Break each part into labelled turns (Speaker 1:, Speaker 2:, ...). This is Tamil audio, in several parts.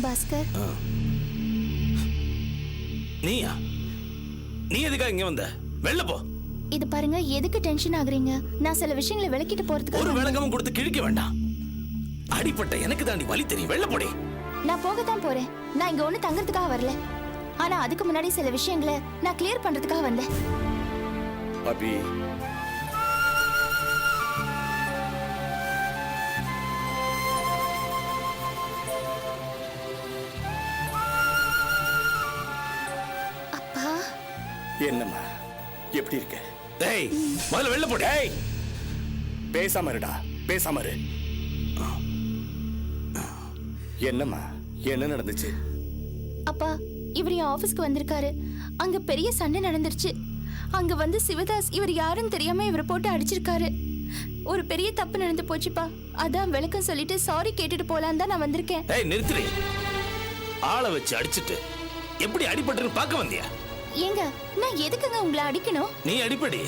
Speaker 1: பாஸ்கர்,
Speaker 2: நீயா? நீ எதுக்கா இங்க வந்த? வெளில போ.
Speaker 1: இது பாருங்க, எதுக்கு டென்ஷன் ஆகுறீங்க? நான் சில விஷயங்களை விளக்கிட்டு போறதுக்கு
Speaker 2: ஒரு விளக்கமும் கொடுத்து கிழிக்க வேண்டாம். அடிப்பட்ட எனக்கு தாண்டி வலி தெரியும். வெளில போடி.
Speaker 1: நான் போகத்தான் போறேன். நான் இங்க ஒண்ணு தங்கறதுக்காக வரல. ஆனா அதுக்கு முன்னாடி சில விஷயங்களை நான் கிளியர் பண்றதுக்காக வந்தேன்.
Speaker 3: அபி,
Speaker 1: அப்பா,
Speaker 3: என்னம்மா எப்படி இருக்க?
Speaker 2: டேய், முதல்ல வெளில போடி.
Speaker 3: டேய், பேசாம இருடா, பேசாம இரு. என்னம்மா, என்ன நடந்துச்சு?
Speaker 1: அப்பா, இவர் என் ஆபீஸ்க்கு வந்திருக்காரு. அங்க பெரிய சண்டை நடந்துருச்சு. அங்க வந்து சிவதாஸ் இவர் யாருன்னு தெரியாம இவரை போட்டு அடிச்சிருக்காரு. ஒரு பெரிய தப்பு நடந்து போச்சுப்பா. அதான் விளக்கம் சொல்லிட்டு சாரி கேட்டுட்டு போலான்னு தான் நான் வந்திருக்கேன்.
Speaker 2: டேய், நிறுத்துறி. ஆளை வச்சு அடிச்சிட்டு எப்படி அடிபட்டுன்னு பார்க்க வந்தியா?
Speaker 1: ஏங்க, நான் எதுக்குங்க உங்களை அடிக்கணும்?
Speaker 2: நீ அடிப்படி.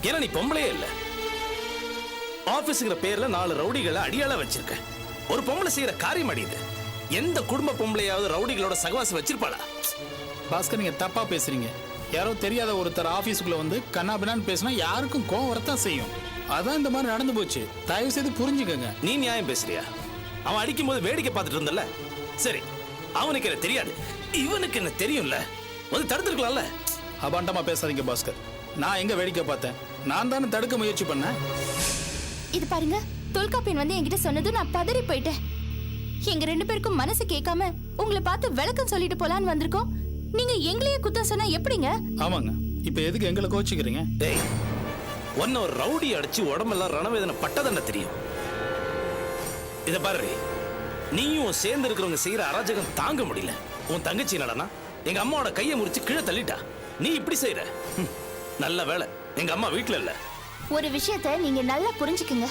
Speaker 2: ஏன்னா நீ பொம்பளையே இல்ல. ஆபீஸ்ங்கிற பேர்ல 4 ரவுடிகளை அடியாள வச்சிருக்க. ஒரு பொம்பளை செய்யற காரியம் அடியுது. எந்த குடும்ப பொம்பளையாவது ரவுடிகளோட சகவாசம் வச்சிருப்பாளா?
Speaker 4: பாஸ்கர், நீங்க தப்பா பேசுறீங்க. யாரோ தெரியாத ஒருத்தர் ஆபீஸுக்குள்ள வந்து கண்ணாபின்னான்னு பேசினா யாருக்கும் கோவம் வரத்தான் செய்யும். அதான் இந்த மாதிரி நடந்து போச்சு. தயவு செய்து புரிஞ்சுக்கங்க.
Speaker 2: நீ நியாயம் பேசுறியா? அவன் அடிக்கும் போது வேடிக்கை பார்த்துட்டு இருந்தல. சரி, அவனுக்கு என்ன தெரியாது, இவனுக்கு என்ன தெரியும்ல. வந்து தடுத்துருக்கலாம்ல.
Speaker 4: அபாண்டமா பேசாதீங்க பாஸ்கர். நான் எங்க வேடிக்கை பார்த்தேன்? நான் தானே தடுக்க முயற்சி பண்ணேன்.
Speaker 1: இது பாருங்க, தொல்காப்பியன் வந்து என்கிட்ட சொன்னதும் நான் பதறி போயிட்டேன். எங்க 2 பேருக்கும் மனசு கேட்காம உங்களை பார்த்து விளக்கம் சொல்லிட்டு போலான்னு வந்திருக்கோம். நீங்க எங்களையே குத்தம் சொன்னா எப்படிங்க?
Speaker 4: ஆமாங்க, இப்ப எதுக்கு எங்களை கோச்சிக்கிறீங்க?
Speaker 2: டேய், ஒன்ன ஒரு ரவுடி அடிச்சு உடம்பெல்லாம் ரணவேதனை பட்டதென்ன தெரியும்? இத பாரு, நீயும் சேர்ந்து இருக்கிறவங்க செய்யற அராஜகம் தாங்க முடியல. உன் தங்கச்சி நடனா எங்க அம்மாவோட கையை முறிச்சு கீழே தள்ளிட்டா. நீ இப்படி செய்யற? நல்ல வேலை எங்க அம்மா வீட்டுல இல்ல.
Speaker 1: ஒரு விஷயத்தை நீங்க நல்லா புரிஞ்சுக்குங்க.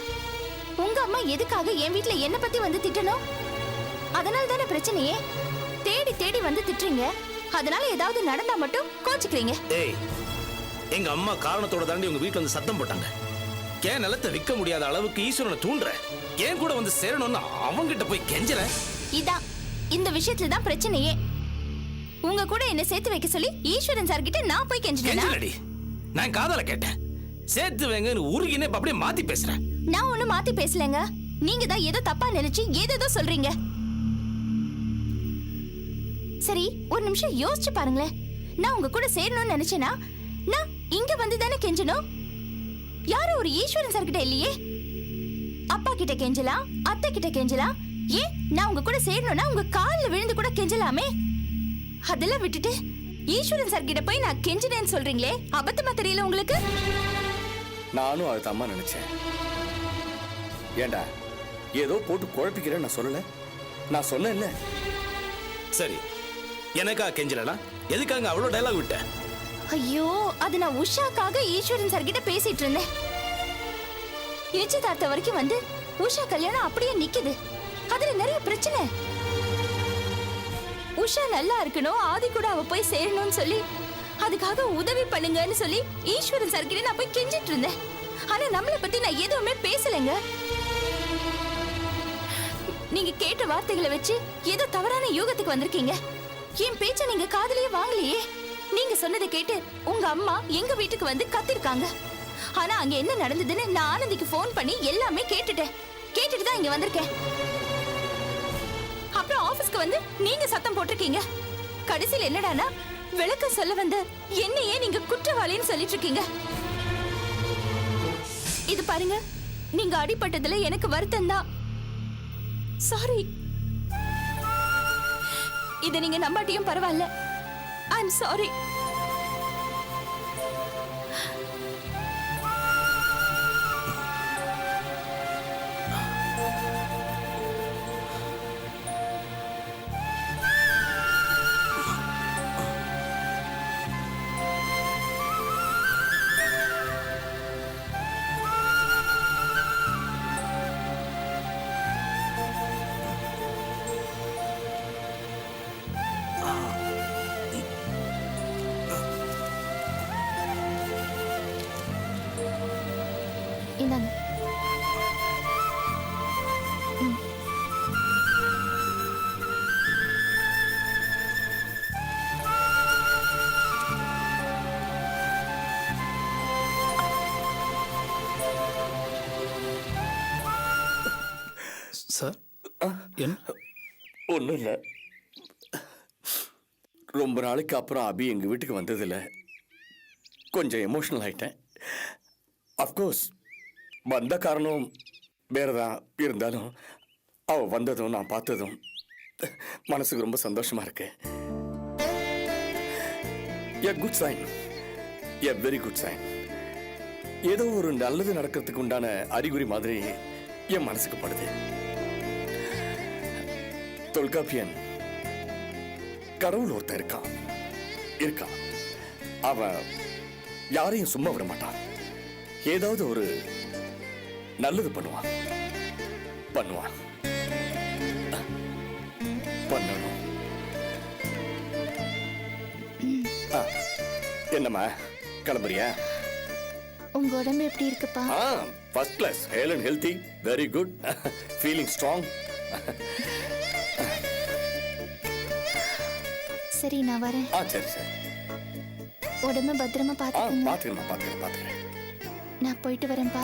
Speaker 1: உங்க அம்மா எதுக்காக என் வீட்டுல என்ன பத்தி வந்து திட்டணும்? அதனால தானே பிரச்சனையே. தேடி தேடி வந்து திட்டுறீங்க. அதனால ஏதாவது நடந்தா மட்டும் கோச்சிக்கிறீங்க.
Speaker 2: ஏய், எங்க அம்மா காரணத்தோட தாண்டி உங்க வீட்டுல வந்து சத்தம் போட்டாங்க. ஏன் நிலத்தை விற்க முடியாத அளவுக்கு ஈஸ்வரனை தூண்டுற? ஏன் கூட வந்து சேரணும்னு அவங்கிட்ட போய் கெஞ்சற?
Speaker 1: இதான் இந்த விஷயத்துல தான் பிரச்சனையே. உங்க கூட என்ன சேர்த்து வைக்க சொல்லி ஈஸ்வரன் சார் கிட்ட நான் போய் கெஞ்சினேன்.
Speaker 2: கெஞ்சலடி, நான் காதல கேட்டேன். சேர்த்து வைங்கன்னு உருகினே இப்ப அப்படியே மாத்தி பேசுறேன்.
Speaker 1: நான் ஒண்ணு மாத்தி பேசலங்க. நீங்க தான் ஏதோ தப்பா நினைச்சு ஏதேதோ சொல்றீங்க. சரி, ஒரு நிமிஷம் யோசிச்சு பாருங்களேன். நான் உங்க கூட சேரணும்னு நினைச்சேனா நான் இங்க வந்து தானே கெஞ்சணும். யாரும் ஒரு ஈஸ்வரன் சார் கிட்ட இல்லையே. அப்பா கிட்ட கெஞ்சலாம், அத்தை கிட்ட கெஞ்சலாம். ஏன் நான் உங்க கூட சேரணும்னா உங்க கால்ல விழுந்து கூட கெஞ்சலாமே. அதெல்லாம் விட்டுட்டு ஈஸ்வரன் சார் கிட்ட போய் நான் கெஞ்சினேன்னு சொல்றீங்களே, அபத்தமா தெரியல உங்களுக்கு?
Speaker 3: நானும் அது அம்மா நினைச்சேன். ஏண்டா, ஏதோ போட்டு குழப்பிக்கிறேன் நான் சொல்லல. நான் சொன்னேன்ல.
Speaker 2: சரி, எனக்கா கெஞ்சலா? எதுக்காக அவ்வளவு டயலாக் விட்ட?
Speaker 1: ஐயோ, அது நான் உஷாக்காக ஈஸ்வரன் சார் கிட்ட பேசிட்டு இருந்தேன். நிச்சயதார்த்த வரைக்கும் வந்து உஷா கல்யாணம் அப்படியே நிக்குது. அதுல நிறைய பிரச்சனை. உஷா நல்லா இருக்கணும், ஆதி கூட அவ போய் சேரணும்னு சொல்லி அதுக்காக உதவி பண்ணுங்கன்னு சொல்லி ஈஸ்வரன் சார் கிட்ட நான் போய் கெஞ்சிட்டு இருந்தேன். ஆனா நம்மளை பத்தி நான் எதுவுமே பேசலைங்க. நீங்க கேட்ட வார்த்தைகளை வச்சு ஏதோ தவறான யூகத்துக்கு வந்திருக்கீங்க. என் பேச்ச நீங்க காதுலயே வாங்கலையே. நீங்க சொன்னதை கேட்டு உங்க அம்மா எங்க வீட்டுக்கு வந்து கத்திருக்காங்க. ஆனா அங்க என்ன நடந்ததுன்னு நான் ஆனந்திக்கு போன் பண்ணி எல்லாமே கேட்டுட்டேன். கேட்டுட்டு தான் இங்க வந்திருக்கேன். அப்புறம் ஆபீஸ்க்கு வந்து நீங்க சத்தம் போட்டிருக்கீங்க. கடைசியில் என்னடானா விளக்கம் சொல்ல வந்த என்னையே நீங்க குற்றவாளின்னு சொல்லிட்டு இருக்கீங்க. இது பாருங்க, நீங்க அடிபட்டதுல எனக்கு வருத்தம் தான். சாரி. இத நீங்க நம்பாட்டியும் பரவாயில்ல. ஐ அம் சாரி.
Speaker 4: சார் என்ன
Speaker 3: ஒன்றும் இல்லை. ரொம்ப நாளைக்கு அப்புறம் அபி எங்கள் வீட்டுக்கு வந்ததில்ல, கொஞ்சம் எமோஷனல் ஆயிட்டேன். அஃப்கோர்ஸ் வந்த காரணம் வேறு தான் இருந்தாலும் அவள் வந்ததும் நான் பார்த்ததும் மனசுக்கு ரொம்ப சந்தோஷமாக இருக்கு. A good sign, a very good sign. ஏதோ ஒரு நல்லது நடக்கிறதுக்கு உண்டான அறிகுறி மாதிரி என் மனசுக்கு படுது. தொல்காப்பியன் கடவுள் ஒருத்தன் இருக்கான். அவன் யாரையும் சும்மா விட மாட்டான். ஏதாவது ஒரு நல்லது பண்ணுவான். பண்ணணும். என்னம்மா கிளம்புறியா?
Speaker 1: உங்க உடம்பு எப்படி இருக்குப்பா?
Speaker 3: First class, hale and healthy, very good, feeling strong.
Speaker 1: சரி நான் வரேன்.
Speaker 3: சரி சரி,
Speaker 1: உடம்பு பத்திரமா பாத்துக்கங்க.
Speaker 3: பாத்துக்கிறேன்.
Speaker 1: நான் போயிட்டு வரேன்ப்பா.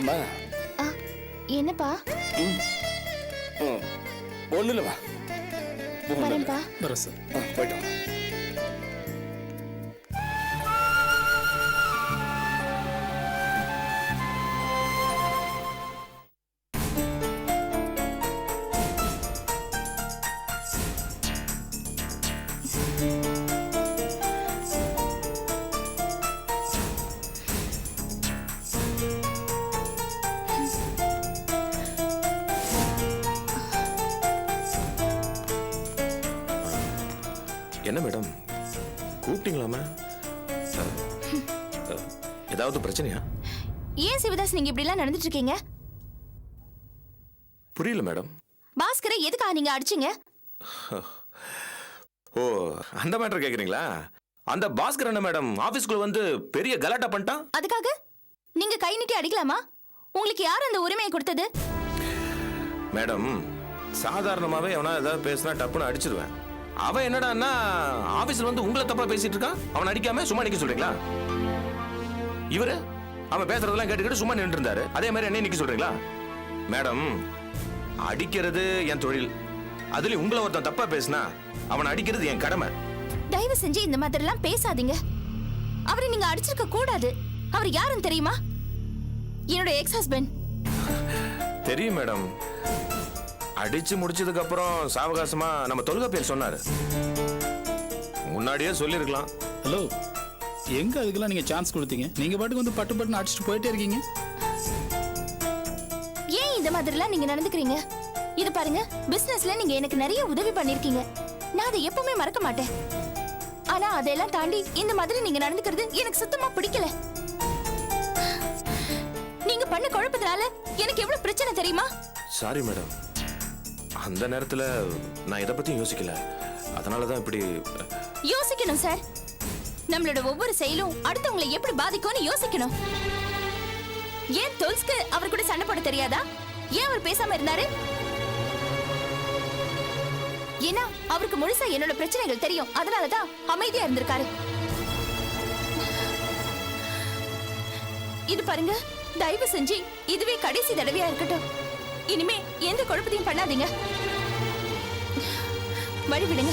Speaker 3: அம்மா.
Speaker 1: என்னப்பா?
Speaker 3: ஒண்ணு இல்ல, வா
Speaker 1: வரேன்ப்பா.
Speaker 4: வரேன் சார்.
Speaker 3: போயிட்டோம்.
Speaker 5: என்ன மேடம் கூப்பிட்டீங்களாமே? ஏதாவது பிரச்சனையா?
Speaker 1: ஏன் சிவதாஸ் நீங்க இப்படி எல்லாம் நடந்துட்டு இருக்கீங்க?
Speaker 5: புரியல மேடம்.
Speaker 1: பாஸ்கரை எதுக்காக நீங்க அடிச்சீங்க?
Speaker 5: ஓ, அந்த மேட்டர் கேக்குறீங்களா? அந்த பாஸ்கர் என்ன மேடம் ஆபீஸ்க்குள்ள வந்து பெரிய கலாட்டா பண்ணிட்டான்.
Speaker 1: அதுக்காக நீங்க கை நீட்டி அடிக்கலாமா? உங்களுக்கு யார் அந்த உரிமையை கொடுத்தது?
Speaker 5: மேடம் சாதாரணமாவே எவனா ஏதாவது பேசினா டப்புன்னு அடிச்சிருவேன். அவன் என்னடான்னா ஆபீஸ்ல வந்து உங்களை தப்பா பேசிட்டு இருக்கான். அவன் அடிக்காம சும்மா நிக்க சொல்றீங்களா? இவரு அவன் பேசுறதெல்லாம் கேட்டுக்கிட்டு சும்மா நின்று இருந்தாரு. அதே மாதிரி என்ன நிக்க சொல்றீங்களா? மேடம் அடிக்கிறது என் தொழில். அதுலயும் உங்களை ஒருத்தன் தப்பா பேசினா அவன் அடிக்கிறது என் கடமை.
Speaker 1: தயவு செஞ்சு இந்த மாதிரி எல்லாம் பேசாதீங்க. அவரை நீங்க அடிச்சிருக்க கூடாது. அவர் யாருன்னு தெரியுமா? என்னோட எக்ஸ் ஹஸ்பண்ட்.
Speaker 5: தெரியும் மேடம். அடிச்சு முடிச்சதுக்கு அப்புறம் சாவகாசமா நம்ம தொல்காப்பியர் சொன்னாரு. முன்னாடியே சொல்லிருக்கலாம்.
Speaker 4: ஹலோ, எங்க அதுக்கெல்லாம் நீங்க சான்ஸ் கொடுத்தீங்க? நீங்க பாட்டுக்கு வந்து பட்டு பட்டுன்னு அடிச்சுட்டு போயிட்டே இருக்கீங்க.
Speaker 1: ஏன் இந்த மாதிரிலாம் நீங்க நடந்துக்கிறீங்க? இது பாருங்க, பிசினஸ்ல நீங்க எனக்கு நிறைய உதவி பண்ணிருக்கீங்க. நான் அதை எப்பவுமே மறக்க மாட்டேன். ஆனா அதெல்லாம் தாண்டி இந்த மாதிரி நீங்க நடந்துக்கிறது எனக்கு சுத்தமா பிடிக்கல. நீங்க பண்ண குழப்பத்தினால எனக்கு எவ்வளவு பிரச்சனை தெரியுமா?
Speaker 5: சாரி மேடம், அந்த நேரத்துல நான் இதை பத்தி யோசிக்கல. அதனாலதான் இப்படி.
Speaker 1: யோசிக்கணும் சார். நம்மளோட ஒவ்வொரு செயலும் அடுத்தவங்களை எப்படி பாதிக்கும்னு யோசிக்கணும். ஏன் தொல்ஸ்க்கு அவர் கூட சண்டை போட தெரியாதா? ஏன் அவர் பேசாம இருந்தாரு? ஏன்னா அவருக்கு முழுசா என்னோட பிரச்சனைகள் தெரியும். அதனாலதான் அமைதியா இருந்திருக்காரு. இது பாருங்க, தயவு செஞ்சு இதுவே கடைசி தடவையா இருக்கட்டும். இனிமே எந்த குழப்பத்தையும் பண்ணாதீங்க. வழி விடுங்க.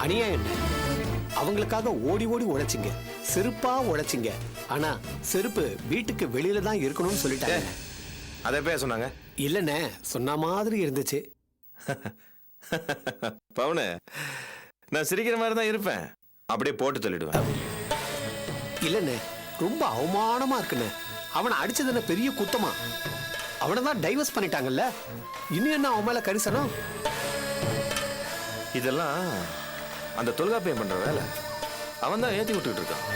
Speaker 6: அநியாயம் என்ன? அவங்களுக்காக ஓடி ஓடி உழைச்சிங்க, செருப்பா உழைச்சிங்க. ஆனா செருப்பு வீட்டுக்கு வெளியில தான் இருக்கணும்னு சொல்லிட்டாங்க.
Speaker 5: அதை எப்ப சொன்னாங்க?
Speaker 6: இல்லண்ணே, சொன்ன மாதிரி இருந்துச்சு.
Speaker 5: பவுனு, நான் சிரிக்கிற மாதிரி தான் இருப்பேன். அப்படியே போட்டு சொல்லிடுவேன்.
Speaker 6: இல்லண்ணே, ரொம்ப அவமானமா இருக்குண்ணே. அவனை அடிச்சதுன்னு பெரிய குத்தமா? அவனை தான் டைவர்ஸ் பண்ணிட்டாங்கல்ல, இன்னும் என்ன அவன் மேல கரிசனம்?
Speaker 5: இதெல்லாம் அந்த தொல்காப்பியம் பண்ற வேலை. அவன் தான் ஏத்தி விட்டுக்கிட்டு இருக்கான்.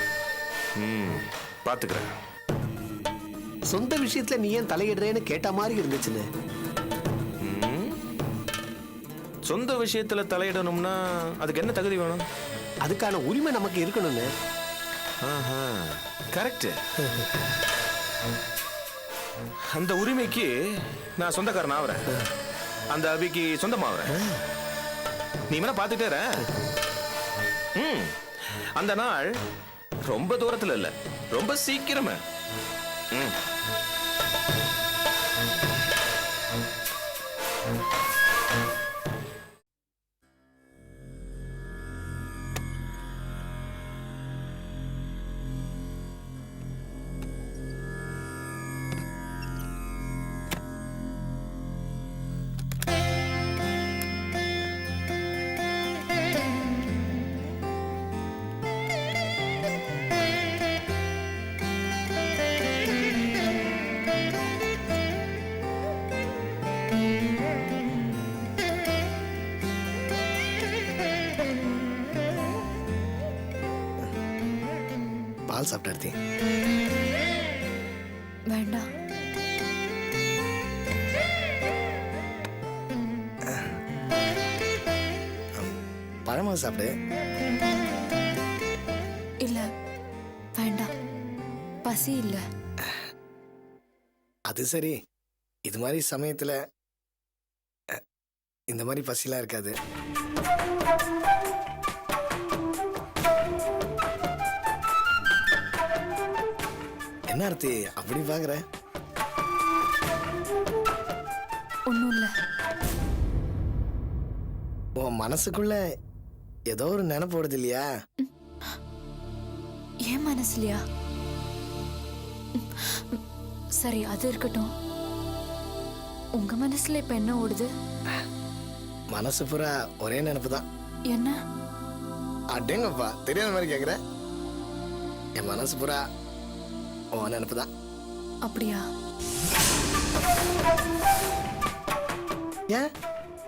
Speaker 5: பாத்துக்கிறேன்.
Speaker 6: சொந்த விஷயத்துல நீ ஏன் தலையிடுறேன்னு கேட்ட மாதிரி இருந்துச்சுன்னு.
Speaker 5: சொந்த விஷயத்துல தலையிடணும்னா அதுக்கு என்ன தகுதி வேணும்?
Speaker 6: அதுக்கான உரிமை நமக்கு இருக்கணும்னு.
Speaker 5: கரெக்ட். அந்த உரிமைக்கு நான் சொந்தக்காரன் ஆவறேன். அந்த அபிக்கு சொந்தமாவறேன். நீ வேணா பார்த்துட்டே இரு. அந்த நாள் ரொம்ப தூரத்துல இல்ல, ரொம்ப சீக்கிரமே.
Speaker 7: பால் சாப்பிட்டார்த்தி.
Speaker 1: வேண்டாம்.
Speaker 7: பழமா சாப்பிடு.
Speaker 1: இல்ல வேண்டாம், பசி இல்ல.
Speaker 7: அது சரி, இது மாதிரி சமயத்துல இந்த மாதிரி பசிலாம் இருக்காது. என்ன அர்த்தி அப்படி பாக்குற?
Speaker 1: ஒண்ணும் இல்ல.
Speaker 7: உன் மனசுக்குள்ள ஏதோ ஒரு நினைப்பு வருது இல்லையா?
Speaker 1: ஏன் மனசுலையா? சரி, அது இருக்கட்டும். உங்க மனசுல இப்ப என்ன ஓடுது?
Speaker 7: மனசு பூரா ஒரே நினைப்பு தான்.
Speaker 1: என்ன?
Speaker 7: அடேங்கப்பா, தெரியாத மாதிரி கேக்குற. என் மனசு பூரா உன் நினைப்பு தான்.
Speaker 1: அப்படியா?
Speaker 7: ஏன்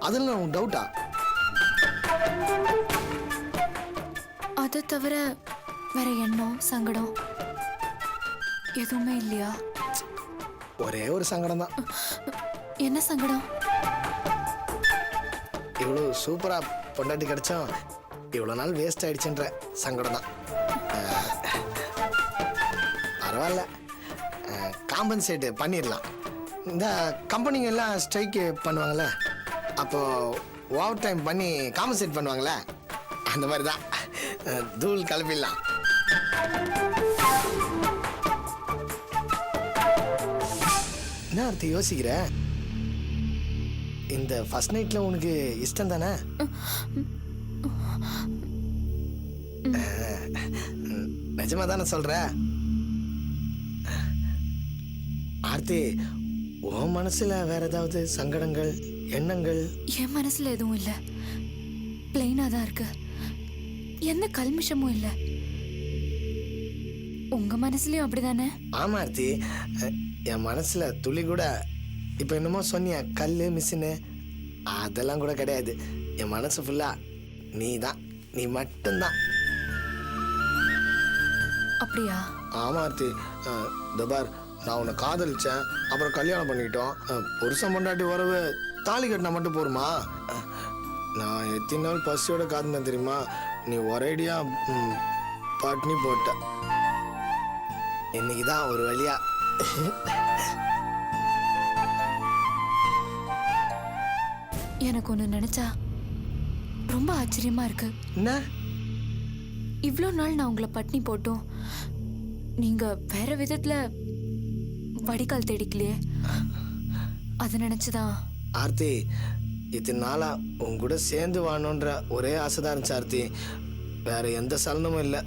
Speaker 7: அதுல உன் டவுட்டா?
Speaker 1: அதை தவிர வேற எண்ணம், சங்கடம் எதுவுமே இல்லையா?
Speaker 7: ஒரே ஒரு சங்கடம் தான்.
Speaker 1: என்ன சங்கடம்?
Speaker 7: இவ்வளவு சூப்பரா பொண்டாட்டி கிடைச்சோம் இவ்வளவு நாள் வேஸ்ட் ஆயிடுச்சுன்ற சங்கடம் தான். பரவாயில்ல, காம்பன்சேட் பண்ணிடலாம். இந்த கம்பெனிங்க எல்லாம் ஸ்ட்ரைக்கு பண்ணுவாங்கல்ல, அப்போ ஓவர் டைம் பண்ணி காம்பன்சேட் பண்ணுவாங்கல்ல, அந்த மாதிரி தான் தூள் கலப்பிடலாம். என்ன அர்த்தம் யோசிக்கிற? இந்த ஃபர்ஸ்ட் நைட்ல உனக்கு இஷ்டம் தானே? நிஜமா தானே சொல்ற? ஆர்த்தி, உன் மனசுல வேற ஏதாவது சங்கடங்கள், எண்ணங்கள்?
Speaker 1: என் மனசுல எதுவும் இல்ல, பிளெயினா தான் இருக்கு. எந்த கல்மிஷமும் இல்ல. உங்க மனசுலயும் அப்படிதானே?
Speaker 7: ஆமா ஆர்த்தி, என் மனசுல துளி கூட இப்ப என்னமோ சொன்னிய கல்லு மிஷினு அதெல்லாம் கூட கிடையாது. என் மனசு ஃபுல்லா நீ தான், நீ மட்டும்தான்.
Speaker 1: அப்படியா?
Speaker 7: ஆமா ஆர்த்தி, தபார், நான் உன்னை காதலிச்சேன், அப்புறம் கல்யாணம் பண்ணிக்கிட்டோம். புருஷன் பொண்டாட்டி உறவு தாலி கட்டினா மட்டும் போருமா? நான் எத்தனை நாள் பசியோட காத்துனேன் தெரியுமா? நீ ஒரேடியா பட்னி போட்ட. இன்னைக்குதான் ஒரு வழியா
Speaker 1: எனக்கு ஒண்ணு நினைச்சா ரொம்ப ஆச்சரியமா இருக்கு.
Speaker 7: என்ன?
Speaker 1: இவ்வளோ நாள் நான் உங்களை பட்னி போட்டோம், நீங்க வேற விதத்துல வடிகால் தேடிக்கலையே, அதை நினைச்சுதான்.
Speaker 7: ஆர்த்தி, இத்தனை நாளா உன் கூட சேர்ந்து வாழணுன்ற ஒரே ஆசைதான் இருந்துச்சு ஆர்த்தி. வேற எந்த சலனமும் இல்லை.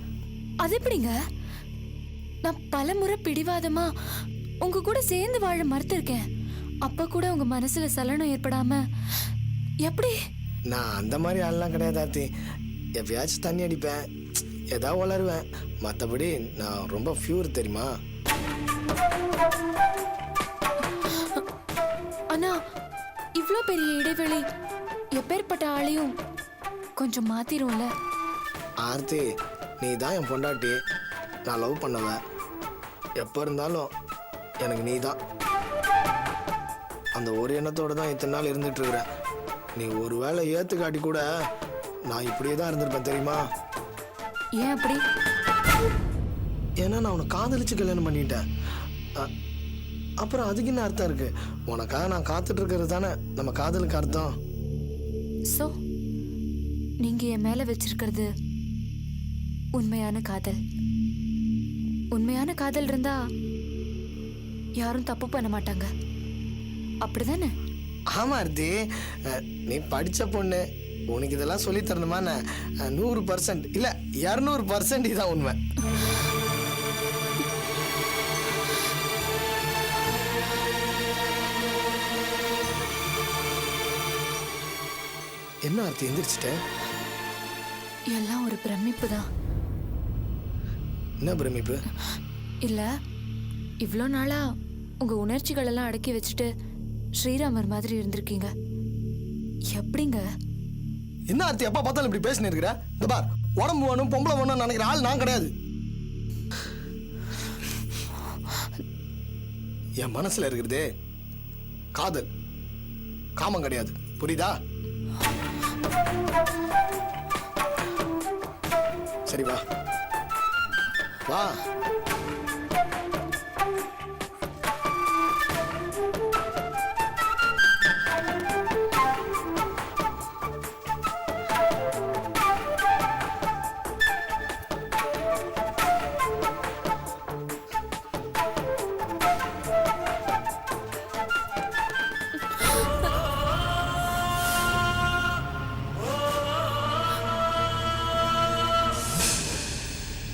Speaker 1: அது எப்படிங்க? நான் பல முறை பிடிவாதமா உங்க கூட சேர்ந்து வாழ மறுத்திருக்கேன். அப்ப கூட உங்க மனசுல சலனம் ஏற்படாம எப்படி?
Speaker 7: நான் அந்த மாதிரி ஆள்லாம் கிடையாது ஆர்த்தி. எப்பயாச்சும் தண்ணி அடிப்பேன், ஏதாவது வளருவேன், மற்றபடி நான் ரொம்ப பியூர் தெரியுமா?
Speaker 1: ஆனா இவ்ளோ பெரிய இடைவெளி எப்பேற்பட்ட ஆளையும் கொஞ்சம் மாத்திரும்ல.
Speaker 7: ஆர்த்தி, நீ தான் என் பொண்டாட்டி, நான் லவ் பண்ணவன். எப்போ இருந்தாலும் எனக்கு நீ தான். அந்த ஒரு எண்ணத்தோடு தான் இத்தனை நாள் இருந்துட்டு இருக்கிறேன். நீ ஒரு வேளை ஏற்று காட்டி கூட நான் இப்படியே தான் இருந்திருப்பேன் தெரியுமா?
Speaker 1: ஏன் அப்படி?
Speaker 7: ஏன்னா நான் உன்னை காதலிச்சு கல்யாணம் பண்ணிட்டேன். அப்புறம் அதுக்கு என்ன அர்த்தம் இருக்கு? உனக்காக நான் காத்துட்டு இருக்கிறது தானே நம்ம காதலுக்கு அர்த்தம்.
Speaker 1: சோ நீங்க என் மேல வச்சிருக்கிறது உண்மையான காதல். உண்மையான காதல் இருந்தா யாரும் தப்பு பண்ண மாட்டாங்க, அப்படிதானே?
Speaker 7: ஆமா ஆர்த்தி, நீ படிச்ச பொண்ணு, உனக்கு இதெல்லாம் சொல்லி தரணுமா? 100% இல்ல 200% இதான் உண்மை. என்ன ஆர்த்தி எந்திரிச்சிட்ட?
Speaker 1: எல்லாம் ஒரு பிரமிப்பு தான்.
Speaker 7: என்ன பிரமிப்பு?
Speaker 1: இல்ல, இவ்வளோ நாளா உங்க உணர்ச்சிகள் எல்லாம் அடக்கி வச்சுட்டு ஸ்ரீராமர் மாதிரி இருந்திருக்கீங்க. எப்படிங்க?
Speaker 7: என்ன ஆர்த்தி எப்ப பார்த்தாலும் இப்படி பேசினு இருக்கிற? இந்த பார், உடம்பு வேணும் பொம்பளை வேணும்னு நினைக்கிற ஆள் நான் கிடையாது. என் மனசுல இருக்கிறது காதல், காமம் கிடையாது. புரியுதா? சரி வா வா.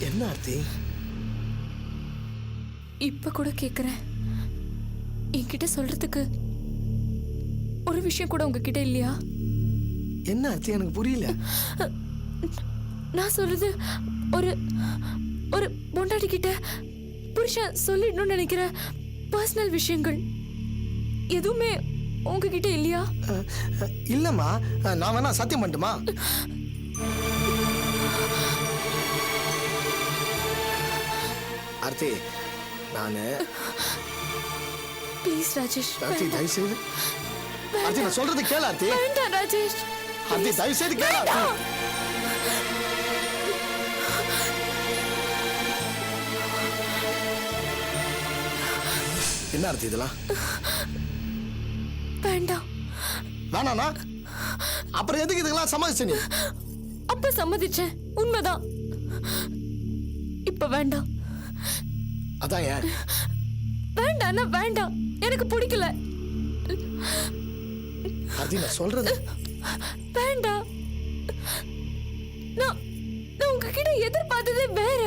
Speaker 7: என்ன ஆர்த்தி?
Speaker 1: இப்ப கூட கேக்குறேன், என்கிட்ட சொல்றதுக்கு ஒரு விஷயம் கூட உங்ககிட்ட இல்லையா?
Speaker 7: என்ன ஆர்த்தி எனக்கு புரியல.
Speaker 1: நான் சொல்றது ஒரு ஒரு பொண்டாட்டி கிட்ட புருஷன் சொல்லிடணும்னு நினைக்கிற பர்சனல் விஷயங்கள் எதுவுமே உங்ககிட்ட இல்லையா?
Speaker 7: இல்லம்மா, நான் வேணா சத்தியம் பண்ணட்டுமா? ஆர்த்தி, நானு
Speaker 1: ப்ளீஸ் ராஜேஷ்.
Speaker 7: ஆர்த்தி தயவு செய்து, ஆர்த்தி நான் சொல்றது கேளு ஆர்த்தி.
Speaker 1: வேண்டாம் ராஜேஷ்.
Speaker 7: ஆர்த்தி தயவு செய்து கேளு ஆர்த்தி. என்ன ஆர்த்தி இதெல்லாம்?
Speaker 1: வேண்டாம்.
Speaker 7: வேணாண்ணா? அப்புறம் எதுக்கு இதுக்கெல்லாம் சம்மதிச்ச நீ?
Speaker 1: அப்ப சம்மதிச்சேன், உண்மைதான். இப்ப வேண்டாம்.
Speaker 7: அதான் ஏன்?
Speaker 1: வேண்டாம், வேண்டாம், எனக்கு பிடிக்கல.
Speaker 7: ஆர்த்தி நான் சொல்றது
Speaker 1: வேண்டாம். நான் உங்ககிட்ட எதிர்பார்த்ததே வேற.